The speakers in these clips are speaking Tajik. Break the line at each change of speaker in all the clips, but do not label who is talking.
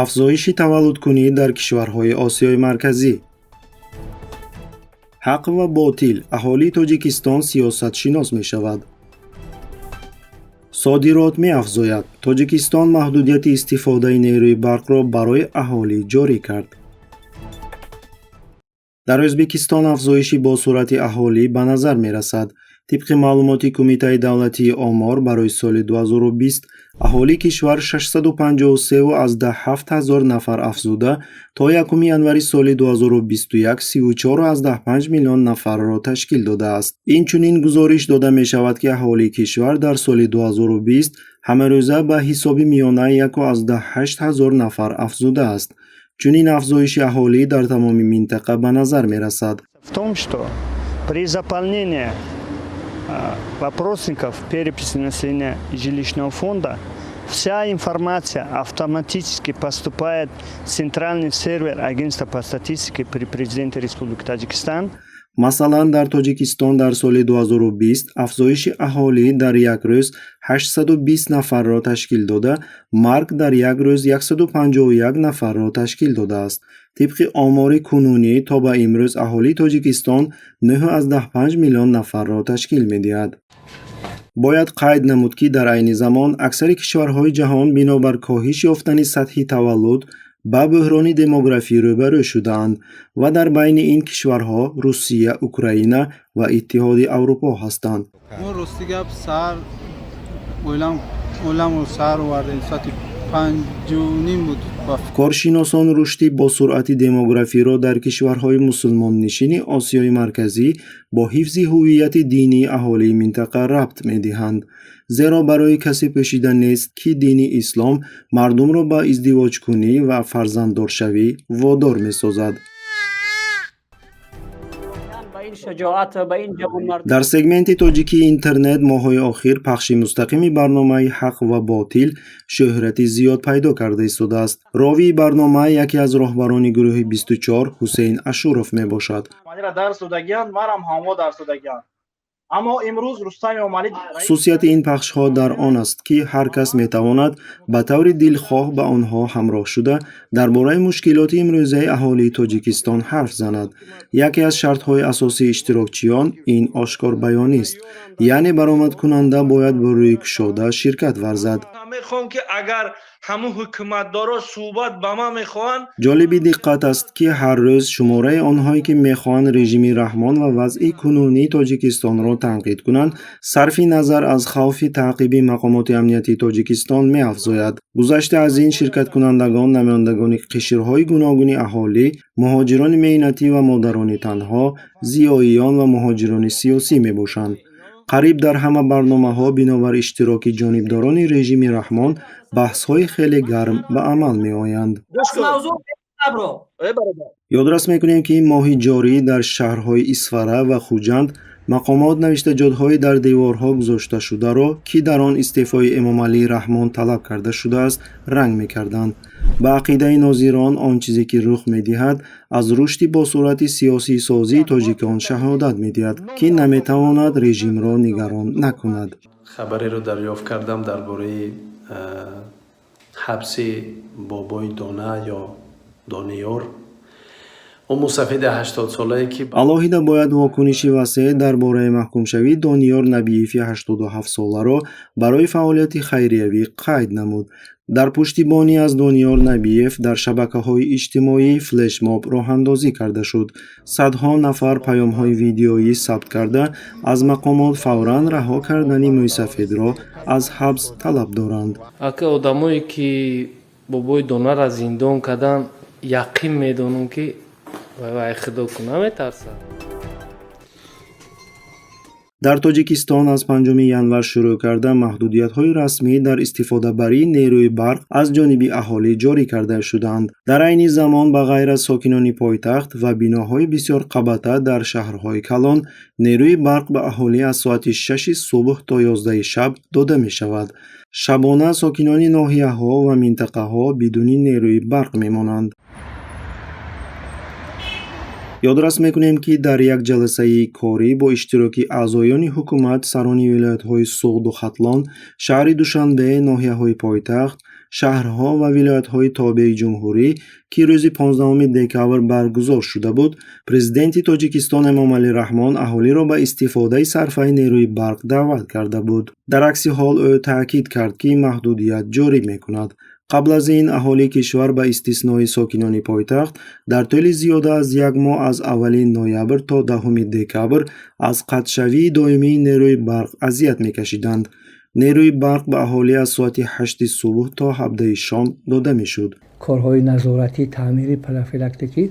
افزایش تولدکنی در کشورهای آسیای مرکزی. حق و باطل، اهالی تاجیکستان سیاست شناس می شود. صادرات می افزاید. تاجیکستان محدودیت استفاده نیروی برق را برای اهالی جاری کرد. در ازبکستان افزایشی با صورت اهالی به نظر می رسد. طبق معلومات کمیته دولتی آمار برای سال 2020 اهالی کشور 653 و از 17000 نفر افزوده تا 1 январи سال 2021 34.5 میلیون نفر را تشکیل داده است. اینچنین گزارش داده می شود که اهالی کشور در سال 2020 همه روزه به حساب میانه 1.8 نفر افزوده است. چنین افزایش اهالی در تمام منطقه به نظر می رسد.
В том, что при заполнении вопросников переписи населения и жилищного фонда вся информация автоматически поступает в центральный сервер Агентства по статистике при президенте Республики Таджикистан.
مثلا در تاجیکستان در سال 2020 افزایش اهالی در یک روز 820 نفر را تشکیل داده، مرگ در یک روز 151 نفر را تشکیل داده است. طبق آمار کنونی تا به امروز اهالی تاجیکستان 9.5 میلیون نفر را تشکیل می‌دهد. باید قید نمود که در عین زمان اکثر کشورهای جهان بنابر کاهش یافتن سطح تولد با بحران دموگرافی روبرو شدند و در بین این کشورها روسیه، اوکراین و اتحاد اروپا هستند. کارشناسان رشد با سرعت دموگرافی را در کشورهای مسلمان نشین آسیای مرکزی با حفظ هویت دینی اهالی منطقه ربط می‌دهند. زیرا برای کسی پوشیده نیست که دین اسلام مردم را به ازدواج کنی و فرزنددار شوی وادار می‌سازد. در سگمنت تاجیکی اینترنت ماه‌های اخیر پخش مستقیم برنامه حق و باطل شهرت زیاد پیدا کرده ایستاده است. راوی برنامه یکی از رهبران گروه 24 حسین اشورов میباشد. خصوصیت این پخش ها در آن است که هر کس می تواند به طور دلخواه به آنها همراه شده درباره مشکلات امروزه اهالی تاجیکستان حرف زند. یکی از شرط های اساسی اشتراکچیان این آشکار بیانی است، یعنی برآمد کننده باید به روی گشاده شرکت ورزد. جالب دقت است که هر روز شماره آنهایی که میخواهند رژیم رحمان و وضع کنونی تاجیکستان را تنقید کنند صرف نظر از خوف تعقیب مقامات امنیتی تاجیکستان می‌افزاید. گذشته از این شرکت کنندگان نمایندگان قشرهای گوناگون اهالی، مهاجران مهنتی و مادران تنها، زیاییان و مهاجران سیاسی میباشند. قریب در همه برنامه‌ها بنابر اشتراک جانبداران رژیم رحمان بحث‌های خیلی گرم به عمل می‌آیند. یادرس می‌کنیم که این ماه جاری در شهرهای اسفره و خوجند مقامات نوشته‌جات‌های در دیوارها گذاشته شده را که در آن استعفای امام علی رحمان طلب کرده شده است رنگ می‌کردند. به عقیده ناظران آن چیزی که رخ می‌دهد از رشد با صورت سیاسی سازی تاجیکان شهادت می‌دهد که نمی‌تواند رژیم را نگران نکند.
خبری را دریافت کردم درباره حبس بابای دانه یا دانیار، اون مسافر 80 ساله‌ای که
علاوه باید واکنش وسیع درباره محکوم شوی دانیار نبییف 87 ساله را برای فعالیت خیریوی قید نمود. در پشتیبانی از دانیار نبییف در شبکه‌های اجتماعی فلش ماب راه اندازی کرده شد. صدها نفر پیام‌های ویدیویی ثبت کرده از مقامات فوراً رها کردن موسفید را از حبس طلب دارند.
اگه آدمایی که بابای دانه را زندان کردن یقین میدونن که وای خدا کنه میترسن.
در تاجیکستان از 5 январ شروع کرده محدودیت‌های رسمی در استفاده بری نیروی برق از جانب اهالی جاری کرده شدند. در عین زمان به غیر از ساکنان پایتخت و بناهای بسیار قبطه در شهرهای کلان نیروی برق به اهالی از ساعت 6 صبح تا 11 شب داده می شود. شبانه ساکنان ناحیه‌ها و منطقه‌ها بدون نیروی برق می‌مانند. ёдрас мекунем ки дар як ҷаласаи корӣ бо иштироки аъзоёни ҳукумат, сарони вилоятҳои Суғду Хатлон, шаҳри Душанбе, ноҳияҳои пойтахт, шаҳрҳо ва вилоятҳои тобеи ҷумҳурӣ ки рӯзи 15 декабр баргузор шуда буд, президенти Тоҷикистон Эмомалӣ Раҳмон аҳолиро ба истифодаи сарфаи нерӯи барқ даъват карда буд. дар акси ҳол ӯ таъкид кард ки маҳдудият ҷорӣ мекунад. қабл аз ин аҳолии кишвар ба истиснои сокинони пойтахт дар тӯли зиёда аз як моҳ аз аввали ноябр то 10 декабр аз қатъшавии доимии нерӯи барқ азият мекашиданд. нерӯи барқ ба аҳолӣ аз соати 8 субҳ то 17 шом дода мешуд.
корҳои назоратӣ, таъмири профилактикӣ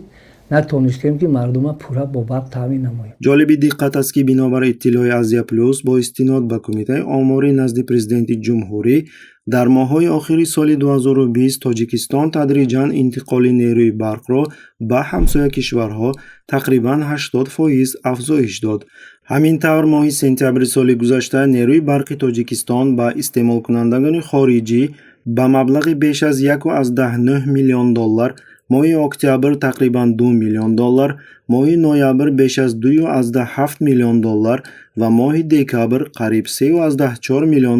натонистем ки мардума пурра бо барқ таъмин намоем.
ҷолиби диққат аст ки бинобар иттилои Азия Плюс бо истинод ба кумитаи омори назди президенти ҷумҳурӣ дар моҳҳои охири соли 2020 Тоҷикистон тадриҷан интиқоли нерӯи барқро ба ҳамсоя кишварҳо тақрибан 80% афзоиш дод. ҳамин тавр моҳи сентябри соли гузашта нерӯи барқи Тоҷикистон ба истеъмолкунандагони хориҷӣ ба маблағи беш аз $1.9 миллион, моҳи октябр тақрибан $2 миллион, моҳи ноябр беш аз $2.7 миллион ва моҳи декабр қариб $3.4 миллион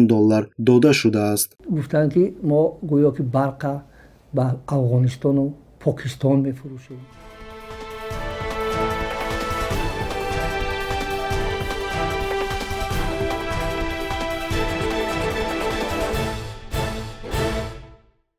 дода шудааст.
гуфтанд ки мо гӯё ки барқа ба Афғонистону Покистон мефурӯшем.